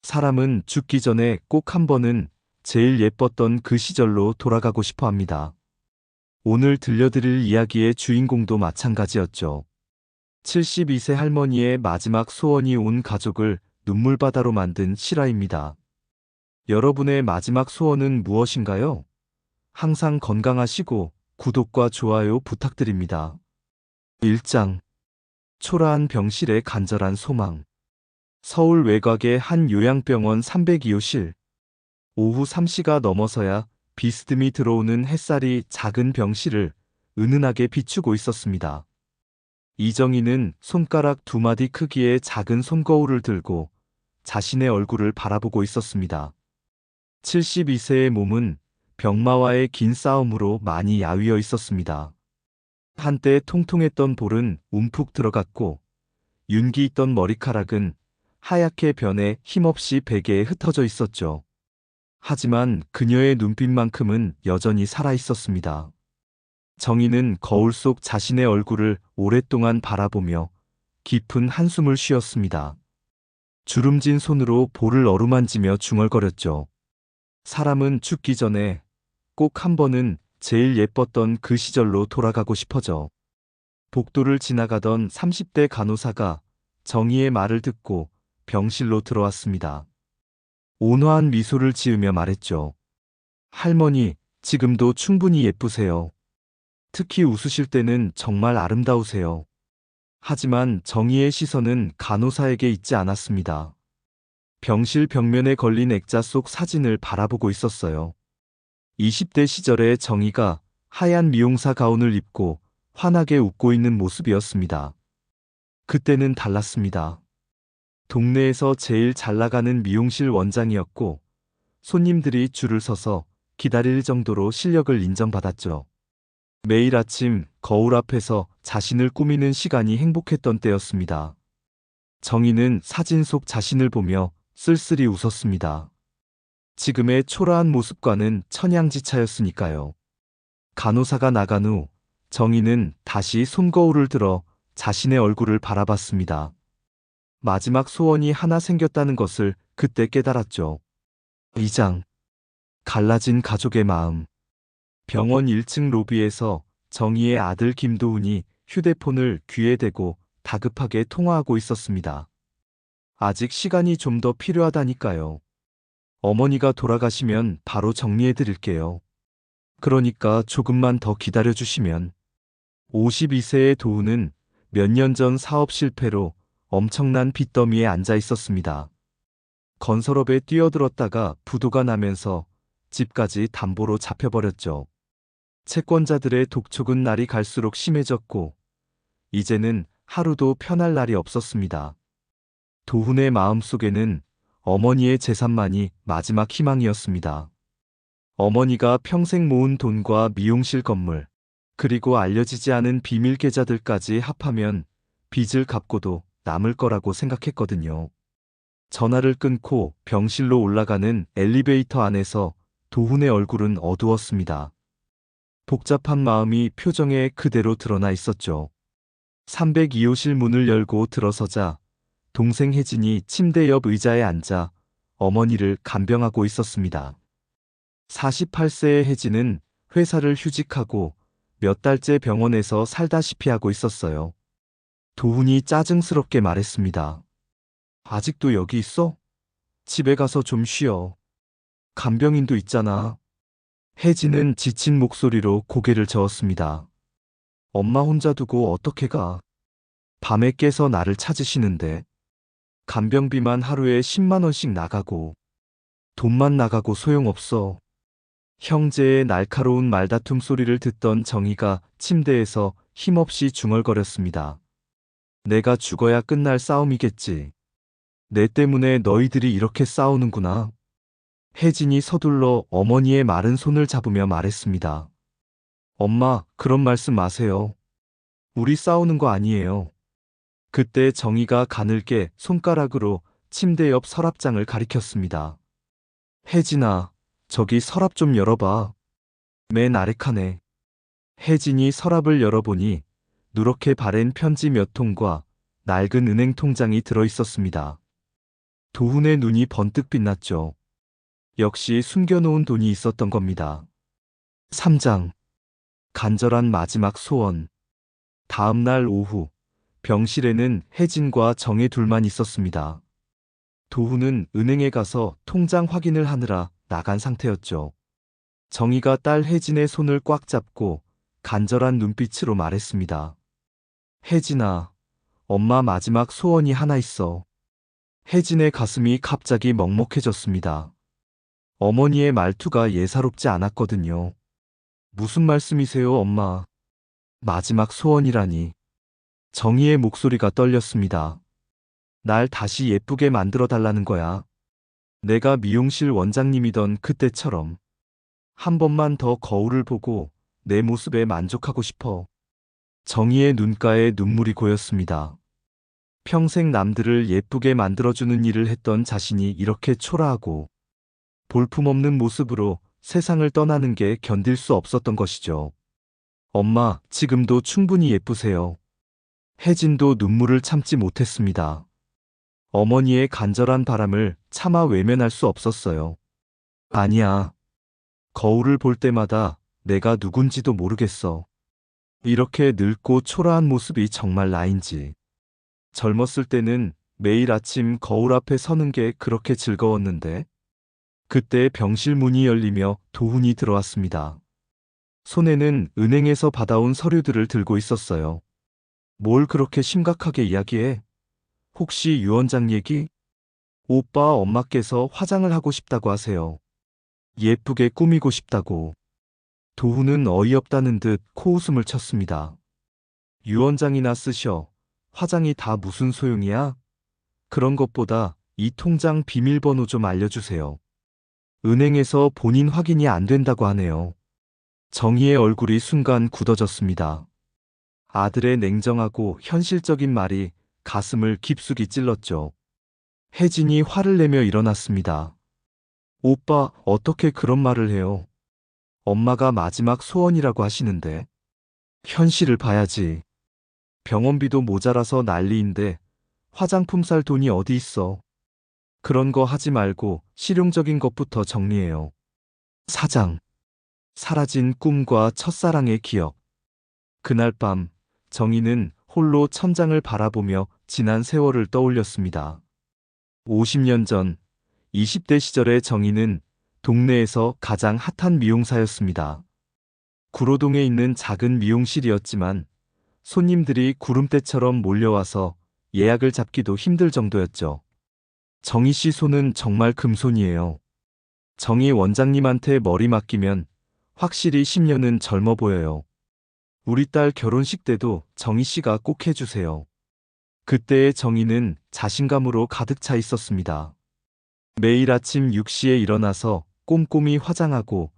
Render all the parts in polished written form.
사람은 죽기 전에 꼭 한 번은 제일 예뻤던 그 시절로 돌아가고 싶어 합니다. 오늘 들려드릴 이야기의 주인공도 마찬가지였죠. 72세 할머니의 마지막 소원이 온 가족을 눈물바다로 만든 실화입니다. 여러분의 마지막 소원은 무엇인가요? 항상 건강하시고 구독과 좋아요 부탁드립니다. 1장. 초라한 병실의 간절한 소망. 서울 외곽의 한 요양병원 302호실. 오후 3시가 넘어서야 비스듬히 들어오는 햇살이 작은 병실을 은은하게 비추고 있었습니다. 이정희는 손가락 2마디 크기의 작은 손거울을 들고 자신의 얼굴을 바라보고 있었습니다. 72세의 몸은 병마와의 긴 싸움으로 많이 야위어 있었습니다. 한때 통통했던 볼은 움푹 들어갔고 윤기 있던 머리카락은 하얗게 변해 힘없이 베개에 흩어져 있었죠. 하지만 그녀의 눈빛만큼은 여전히 살아 있었습니다. 정희는 거울 속 자신의 얼굴을 오랫동안 바라보며 깊은 한숨을 쉬었습니다. 주름진 손으로 볼을 어루만지며 중얼거렸죠. 사람은 죽기 전에 꼭 한 번은 제일 예뻤던 그 시절로 돌아가고 싶어져. 복도를 지나가던 30대 간호사가 정희의 말을 듣고 병실로 들어왔습니다. 온화한 미소를 지으며 말했죠. 할머니, 지금도 충분히 예쁘세요. 특히 웃으실 때는 정말 아름다우세요. 하지만 정희의 시선은 간호사에게 있지 않았습니다. 병실 벽면에 걸린 액자 속 사진을 바라보고 있었어요. 20대 시절의 정희가 하얀 미용사 가운을 입고 환하게 웃고 있는 모습이었습니다. 그때는 달랐습니다. 동네에서 제일 잘 나가는 미용실 원장이었고 손님들이 줄을 서서 기다릴 정도로 실력을 인정받았죠. 매일 아침 거울 앞에서 자신을 꾸미는 시간이 행복했던 때였습니다. 정희는 사진 속 자신을 보며 쓸쓸히 웃었습니다. 지금의 초라한 모습과는 천양지차였으니까요. 간호사가 나간 후 정희는 다시 손거울을 들어 자신의 얼굴을 바라봤습니다. 마지막 소원이 하나 생겼다는 것을 그때 깨달았죠. 2장. 갈라진 가족의 마음. 병원 1층 로비에서 정희의 아들 김도훈이 휴대폰을 귀에 대고 다급하게 통화하고 있었습니다. 아직 시간이 좀 더 필요하다니까요. 어머니가 돌아가시면 바로 정리해 드릴게요. 그러니까 조금만 더 기다려 주시면. 52세의 도훈은 몇 년 전 사업 실패로 엄청난 빚더미에 앉아 있었습니다. 건설업에 뛰어들었다가 부도가 나면서 집까지 담보로 잡혀버렸죠. 채권자들의 독촉은 날이 갈수록 심해졌고 이제는 하루도 편할 날이 없었습니다. 도훈의 마음속에는 어머니의 재산만이 마지막 희망이었습니다. 어머니가 평생 모은 돈과 미용실 건물, 그리고 알려지지 않은 비밀 계좌들까지 합하면 빚을 갚고도 남을 거라고 생각했거든요. 전화를 끊고 병실로 올라가는 엘리베이터 안에서 도훈의 얼굴은 어두웠습니다. 복잡한 마음이 표정에 그대로 드러나 있었죠. 302호실 문을 열고 들어서자 동생 혜진이 침대 옆 의자에 앉아 어머니를 간병하고 있었습니다. 48세의 혜진은 회사를 휴직하고 몇 달째 병원에서 살다시피 하고 있었어요. 도훈이 짜증스럽게 말했습니다. 아직도 여기 있어? 집에 가서 좀 쉬어. 간병인도 있잖아. 혜진은 지친 목소리로 고개를 저었습니다. 엄마 혼자 두고 어떻게 가? 밤에 깨서 나를 찾으시는데. 간병비만 하루에 10만 원씩 나가고 돈만 나가고 소용없어. 형제의 날카로운 말다툼 소리를 듣던 정희가 침대에서 힘없이 중얼거렸습니다. 내가 죽어야 끝날 싸움이겠지. 내 때문에 너희들이 이렇게 싸우는구나. 혜진이 서둘러 어머니의 마른 손을 잡으며 말했습니다. 엄마, 그런 말씀 마세요. 우리 싸우는 거 아니에요. 그때 정희가 가늘게 손가락으로 침대 옆 서랍장을 가리켰습니다. 혜진아, 저기 서랍 좀 열어봐. 맨 아래 칸에. 혜진이 서랍을 열어보니 누렇게 바랜 편지 몇 통과 낡은 은행 통장이 들어 있었습니다. 도훈의 눈이 번뜩 빛났죠. 역시 숨겨놓은 돈이 있었던 겁니다. 3장. 간절한 마지막 소원. 다음 날 오후, 병실에는 혜진과 정혜 둘만 있었습니다. 도훈은 은행에 가서 통장 확인을 하느라 나간 상태였죠. 정희가 딸 혜진의 손을 꽉 잡고 간절한 눈빛으로 말했습니다. 혜진아, 엄마 마지막 소원이 하나 있어. 혜진의 가슴이 갑자기 먹먹해졌습니다. 어머니의 말투가 예사롭지 않았거든요. 무슨 말씀이세요, 엄마? 마지막 소원이라니. 정희의 목소리가 떨렸습니다. 날 다시 예쁘게 만들어 달라는 거야. 내가 미용실 원장님이던 그때처럼. 한 번만 더 거울을 보고 내 모습에 만족하고 싶어. 정희의 눈가에 눈물이 고였습니다. 평생 남들을 예쁘게 만들어주는 일을 했던 자신이 이렇게 초라하고 볼품없는 모습으로 세상을 떠나는 게 견딜 수 없었던 것이죠. 엄마, 지금도 충분히 예쁘세요. 혜진도 눈물을 참지 못했습니다. 어머니의 간절한 바람을 차마 외면할 수 없었어요. 아니야. 거울을 볼 때마다 내가 누군지도 모르겠어. 이렇게 늙고 초라한 모습이 정말 나인지. 젊었을 때는 매일 아침 거울 앞에 서는 게 그렇게 즐거웠는데. 그때 병실 문이 열리며 도훈이 들어왔습니다. 손에는 은행에서 받아온 서류들을 들고 있었어요. 뭘 그렇게 심각하게 이야기해? 혹시 유 원장 얘기? 오빠 엄마께서 화장을 하고 싶다고 하세요. 예쁘게 꾸미고 싶다고. 도훈은 어이없다는 듯 코웃음을 쳤습니다. 유 원장이나 쓰셔. 화장이 다 무슨 소용이야? 그런 것보다 이 통장 비밀번호 좀 알려주세요. 은행에서 본인 확인이 안 된다고 하네요. 정희의 얼굴이 순간 굳어졌습니다. 아들의 냉정하고 현실적인 말이 가슴을 깊숙이 찔렀죠. 혜진이 화를 내며 일어났습니다. 오빠, 어떻게 그런 말을 해요? 엄마가 마지막 소원이라고 하시는데. 현실을 봐야지. 병원비도 모자라서 난리인데 화장품 살 돈이 어디 있어. 그런 거 하지 말고 실용적인 것부터 정리해요. 4장. 사라진 꿈과 첫사랑의 기억. 그날 밤, 정희는 홀로 천장을 바라보며 지난 세월을 떠올렸습니다. 50년 전, 20대 시절의 정희는 동네에서 가장 핫한 미용사였습니다. 구로동에 있는 작은 미용실이었지만 손님들이 구름대처럼 몰려와서 예약을 잡기도 힘들 정도였죠. 정희 씨 손은 정말 금손이에요. 정희 원장님한테 머리 맡기면 확실히 10년은 젊어 보여요. 우리 딸 결혼식 때도 정희 씨가 꼭 해주세요. 그때의 정희는 자신감으로 가득 차 있었습니다. 매일 아침 6시에 일어나서 꼼꼼히 화장하고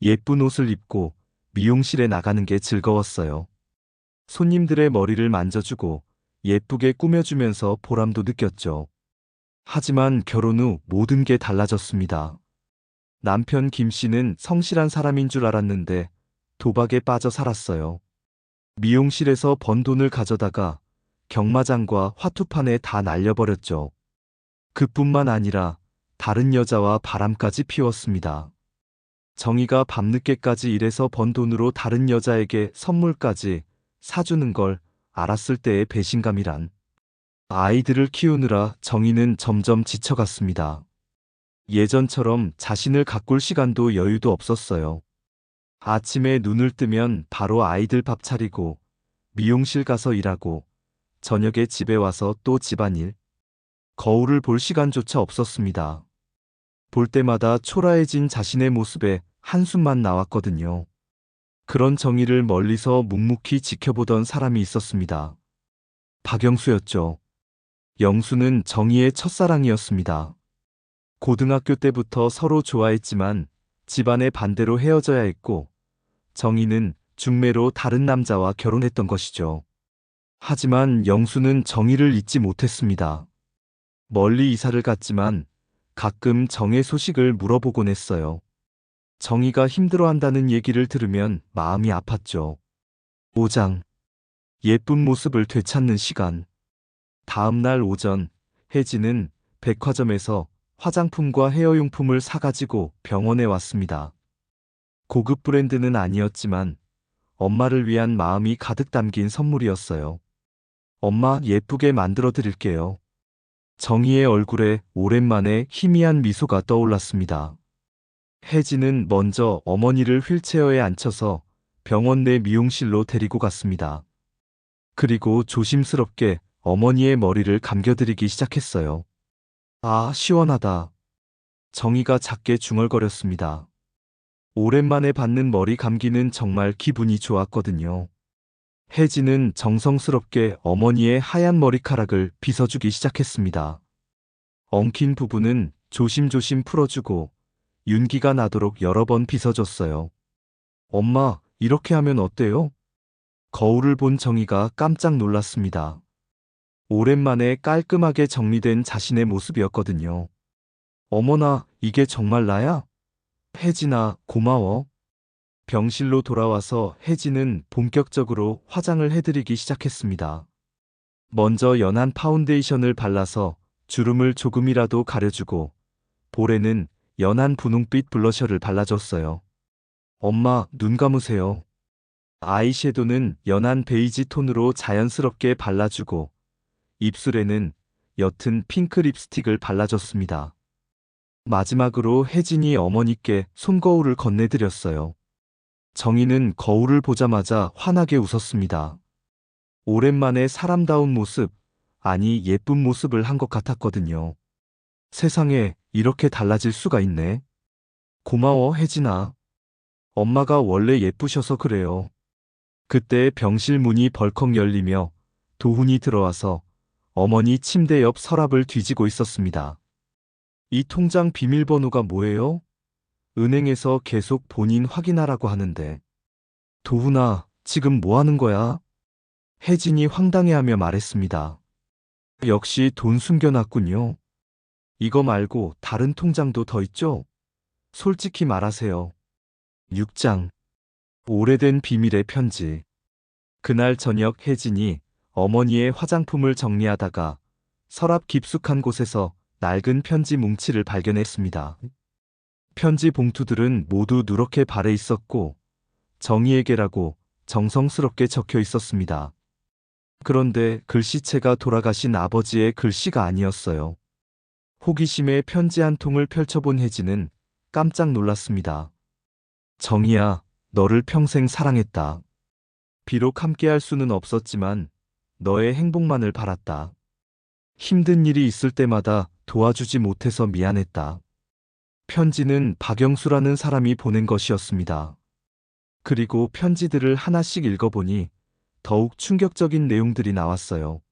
예쁜 옷을 입고 미용실에 나가는 게 즐거웠어요. 손님들의 머리를 만져주고 예쁘게 꾸며주면서 보람도 느꼈죠. 하지만 결혼 후 모든 게 달라졌습니다. 남편 김 씨는 성실한 사람인 줄 알았는데 도박에 빠져 살았어요. 미용실에서 번 돈을 가져다가 경마장과 화투판에 다 날려버렸죠. 그뿐만 아니라 다른 여자와 바람까지 피웠습니다. 정희가 밤늦게까지 일해서 번 돈으로 다른 여자에게 선물까지 사주는 걸 알았을 때의 배신감이란. 아이들을 키우느라 정희는 점점 지쳐갔습니다. 예전처럼 자신을 가꿀 시간도 여유도 없었어요. 아침에 눈을 뜨면 바로 아이들 밥 차리고 미용실 가서 일하고 저녁에 집에 와서 또 집안일. 거울을 볼 시간조차 없었습니다. 볼 때마다 초라해진 자신의 모습에 한숨만 나왔거든요. 그런 정희를 멀리서 묵묵히 지켜보던 사람이 있었습니다. 박영수였죠. 영수는 정희의 첫사랑이었습니다. 고등학교 때부터 서로 좋아했지만 집안의 반대로 헤어져야 했고 정희는 중매로 다른 남자와 결혼했던 것이죠. 하지만 영수는 정희를 잊지 못했습니다. 멀리 이사를 갔지만 가끔 정의 소식을 물어보곤 했어요. 정희가 힘들어한다는 얘기를 들으면 마음이 아팠죠. 5장. 예쁜 모습을 되찾는 시간. 다음 날 오전, 혜진은 백화점에서 화장품과 헤어용품을 사가지고 병원에 왔습니다. 고급 브랜드는 아니었지만 엄마를 위한 마음이 가득 담긴 선물이었어요. 엄마, 예쁘게 만들어 드릴게요. 정희의 얼굴에 오랜만에 희미한 미소가 떠올랐습니다. 혜진은 먼저 어머니를 휠체어에 앉혀서 병원 내 미용실로 데리고 갔습니다. 그리고 조심스럽게 어머니의 머리를 감겨드리기 시작했어요. 아, 시원하다. 정희가 작게 중얼거렸습니다. 오랜만에 받는 머리 감기는 정말 기분이 좋았거든요. 혜진은 정성스럽게 어머니의 하얀 머리카락을 빗어주기 시작했습니다. 엉킨 부분은 조심조심 풀어주고 윤기가 나도록 여러 번 빗어줬어요. 엄마, 이렇게 하면 어때요? 거울을 본 정희가 깜짝 놀랐습니다. 오랜만에 깔끔하게 정리된 자신의 모습이었거든요. 어머나, 이게 정말 나야? 혜진아, 고마워. 병실로 돌아와서 혜진은 본격적으로 화장을 해드리기 시작했습니다. 먼저 연한 파운데이션을 발라서 주름을 조금이라도 가려주고 볼에는 연한 분홍빛 블러셔를 발라줬어요. 엄마, 눈 감으세요. 아이섀도는 연한 베이지 톤으로 자연스럽게 발라주고 입술에는 옅은 핑크 립스틱을 발라줬습니다. 마지막으로 혜진이 어머니께 손거울을 건네드렸어요. 정희는 거울을 보자마자 환하게 웃었습니다. 오랜만에 사람다운 모습, 아니 예쁜 모습을 한 것 같았거든요. 세상에 이렇게 달라질 수가 있네. 고마워, 혜진아. 엄마가 원래 예쁘셔서 그래요. 그때 병실 문이 벌컥 열리며 도훈이 들어와서 어머니 침대 옆 서랍을 뒤지고 있었습니다. 이 통장 비밀번호가 뭐예요? 은행에서 계속 본인 확인하라고 하는데. 도훈아, 지금 뭐 하는 거야? 혜진이 황당해하며 말했습니다. 역시 돈 숨겨놨군요. 이거 말고 다른 통장도 더 있죠? 솔직히 말하세요. 6장. 오래된 비밀의 편지. 그날 저녁 혜진이 어머니의 화장품을 정리하다가 서랍 깊숙한 곳에서 낡은 편지 뭉치를 발견했습니다. 편지 봉투들은 모두 누렇게 발해 있었고 정희에게라고 정성스럽게 적혀 있었습니다. 그런데 글씨체가 돌아가신 아버지의 글씨가 아니었어요. 호기심에 편지 한 통을 펼쳐본 혜진은 깜짝 놀랐습니다. 정희야, 너를 평생 사랑했다. 비록 함께할 수는 없었지만 너의 행복만을 바랐다. 힘든 일이 있을 때마다 도와주지 못해서 미안했다. 편지는 박영수라는 사람이 보낸 것이었습니다. 그리고 편지들을 하나씩 읽어보니 더욱 충격적인 내용들이 나왔어요.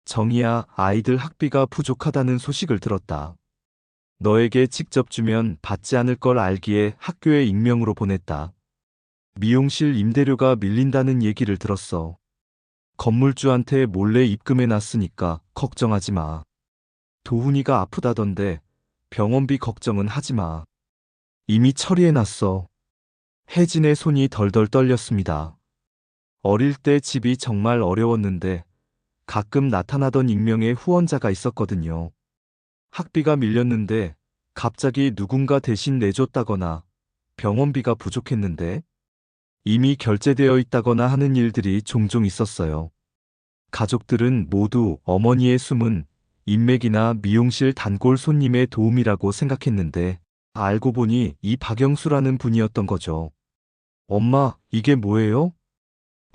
정희야, 아이들 학비가 부족하다는 소식을 들었다. 너에게 직접 주면 받지 않을 걸 알기에 학교에 익명으로 보냈다. 미용실 임대료가 밀린다는 얘기를 들었어. 건물주한테 몰래 입금해 놨으니까 걱정하지 마. 도훈이가 아프다던데 병원비 걱정은 하지 마. 이미 처리해 놨어. 혜진의 손이 덜덜 떨렸습니다. 어릴 때 집이 정말 어려웠는데 가끔 나타나던 익명의 후원자가 있었거든요. 학비가 밀렸는데 갑자기 누군가 대신 내줬다거나 병원비가 부족했는데 이미 결제되어 있다거나 하는 일들이 종종 있었어요. 가족들은 모두 어머니의 숨은 인맥이나 미용실 단골 손님의 도움이라고 생각했는데 알고 보니 이 박영수라는 분이었던 거죠. 엄마, 이게 뭐예요?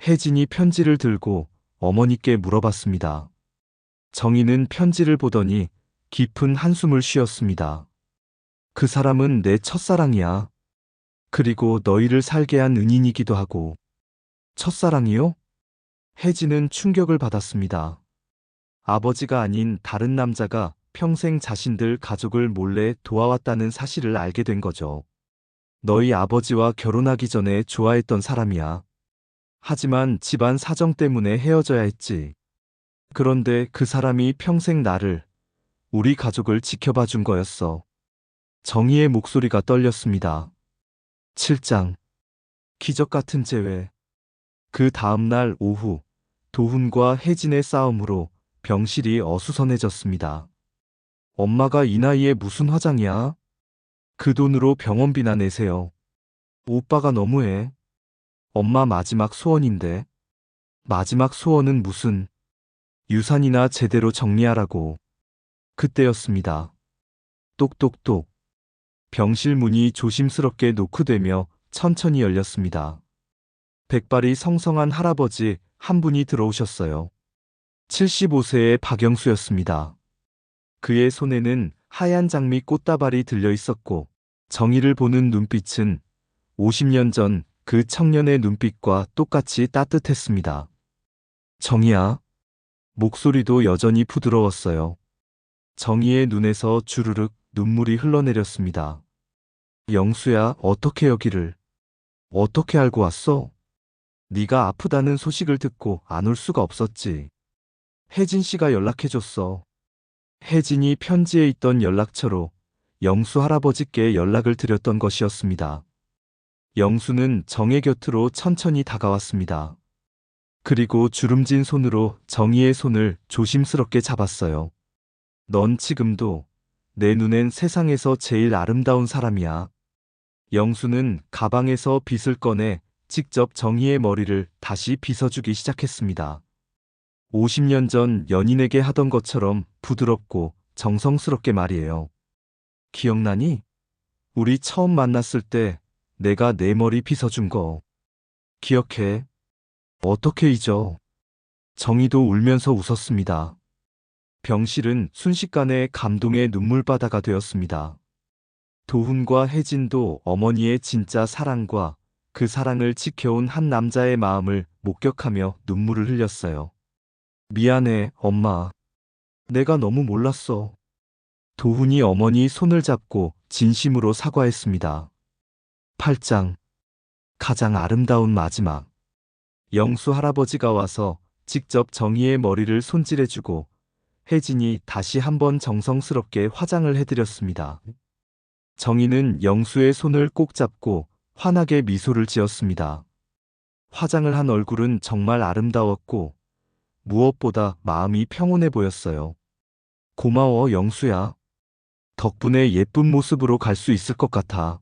혜진이 편지를 들고 어머니께 물어봤습니다. 정희는 편지를 보더니 깊은 한숨을 쉬었습니다. 그 사람은 내 첫사랑이야. 그리고 너희를 살게 한 은인이기도 하고. 첫사랑이요? 혜진은 충격을 받았습니다. 아버지가 아닌 다른 남자가 평생 자신들 가족을 몰래 도와왔다는 사실을 알게 된 거죠. 너희 아버지와 결혼하기 전에 좋아했던 사람이야. 하지만 집안 사정 때문에 헤어져야 했지. 그런데 그 사람이 평생 나를, 우리 가족을 지켜봐 준 거였어. 정희의 목소리가 떨렸습니다. 7장. 기적 같은 재회. 그 다음날 오후, 도훈과 혜진의 싸움으로 병실이 어수선해졌습니다. 엄마가 이 나이에 무슨 화장이야? 그 돈으로 병원비나 내세요. 오빠가 너무해. 엄마 마지막 소원인데. 마지막 소원은 무슨? 유산이나 제대로 정리하라고. 그때였습니다. 똑똑똑. 병실 문이 조심스럽게 노크되며 천천히 열렸습니다. 백발이 성성한 할아버지 한 분이 들어오셨어요. 75세의 박영수였습니다. 그의 손에는 하얀 장미 꽃다발이 들려 있었고 정의를 보는 눈빛은 50년 전 그 청년의 눈빛과 똑같이 따뜻했습니다. 정의야. 목소리도 여전히 부드러웠어요. 정의의 눈에서 주르륵 눈물이 흘러내렸습니다. 영수야, 어떻게 여기를? 어떻게 알고 왔어? 네가 아프다는 소식을 듣고 안 올 수가 없었지. 혜진 씨가 연락해줬어. 혜진이 편지에 있던 연락처로 영수 할아버지께 연락을 드렸던 것이었습니다. 영수는 정의 곁으로 천천히 다가왔습니다. 그리고 주름진 손으로 정의의 손을 조심스럽게 잡았어요. 넌 지금도 내 눈엔 세상에서 제일 아름다운 사람이야. 영수는 가방에서 빗을 꺼내 직접 정의의 머리를 다시 빗어주기 시작했습니다. 50년 전 연인에게 하던 것처럼 부드럽고 정성스럽게 말이에요. 기억나니? 우리 처음 만났을 때 내가 내 머리 빗어준 거. 기억해? 어떻게 잊어? 정의도 울면서 웃었습니다. 병실은 순식간에 감동의 눈물바다가 되었습니다. 도훈과 혜진도 어머니의 진짜 사랑과 그 사랑을 지켜온 한 남자의 마음을 목격하며 눈물을 흘렸어요. 미안해, 엄마. 내가 너무 몰랐어. 도훈이 어머니 손을 잡고 진심으로 사과했습니다. 8장. 가장 아름다운 마지막. 영수 할아버지가 와서 직접 정의의 머리를 손질해주고 혜진이 다시 한번 정성스럽게 화장을 해드렸습니다. 정의는 영수의 손을 꼭 잡고 환하게 미소를 지었습니다. 화장을 한 얼굴은 정말 아름다웠고 무엇보다 마음이 평온해 보였어요. 고마워, 영수야. 덕분에 예쁜 모습으로 갈 수 있을 것 같아.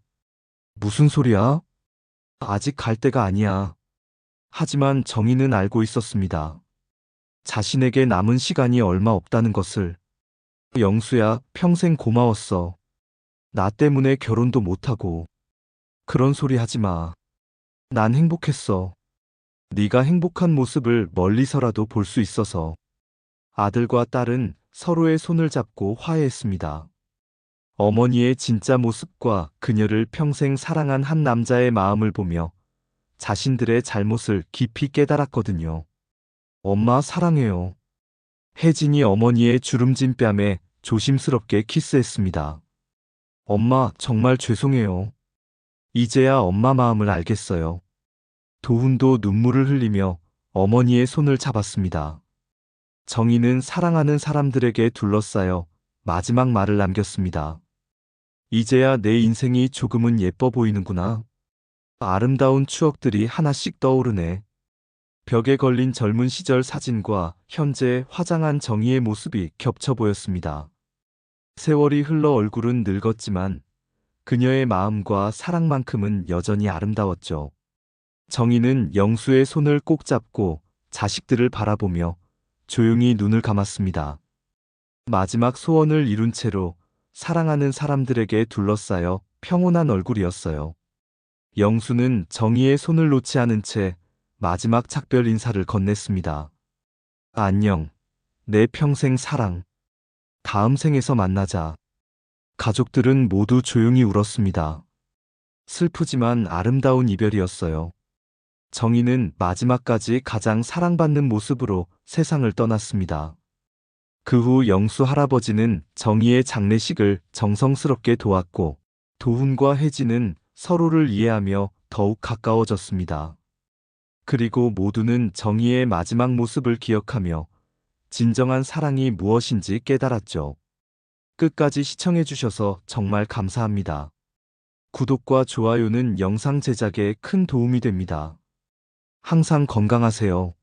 무슨 소리야? 아직 갈 때가 아니야. 하지만 정의는 알고 있었습니다. 자신에게 남은 시간이 얼마 없다는 것을. 영수야, 평생 고마웠어. 나 때문에 결혼도 못하고. 그런 소리 하지 마. 난 행복했어. 네가 행복한 모습을 멀리서라도 볼 수 있어서. 아들과 딸은 서로의 손을 잡고 화해했습니다. 어머니의 진짜 모습과 그녀를 평생 사랑한 한 남자의 마음을 보며 자신들의 잘못을 깊이 깨달았거든요. 엄마 사랑해요. 혜진이 어머니의 주름진 뺨에 조심스럽게 키스했습니다. 엄마 정말 죄송해요. 이제야 엄마 마음을 알겠어요. 도훈도 눈물을 흘리며 어머니의 손을 잡았습니다. 정의는 사랑하는 사람들에게 둘러싸여 마지막 말을 남겼습니다. 이제야 내 인생이 조금은 예뻐 보이는구나. 아름다운 추억들이 하나씩 떠오르네. 벽에 걸린 젊은 시절 사진과 현재 화장한 정의의 모습이 겹쳐 보였습니다. 세월이 흘러 얼굴은 늙었지만 그녀의 마음과 사랑만큼은 여전히 아름다웠죠. 정의는 영수의 손을 꼭 잡고 자식들을 바라보며 조용히 눈을 감았습니다. 마지막 소원을 이룬 채로 사랑하는 사람들에게 둘러싸여 평온한 얼굴이었어요. 영수는 정의의 손을 놓지 않은 채 마지막 작별 인사를 건넸습니다. 안녕. 내 평생 사랑. 다음 생에서 만나자. 가족들은 모두 조용히 울었습니다. 슬프지만 아름다운 이별이었어요. 정의는 마지막까지 가장 사랑받는 모습으로 세상을 떠났습니다. 그 후 영수 할아버지는 정의의 장례식을 정성스럽게 도왔고 도훈과 혜진은 서로를 이해하며 더욱 가까워졌습니다. 그리고 모두는 정의의 마지막 모습을 기억하며 진정한 사랑이 무엇인지 깨달았죠. 끝까지 시청해주셔서 정말 감사합니다. 구독과 좋아요는 영상 제작에 큰 도움이 됩니다. 항상 건강하세요.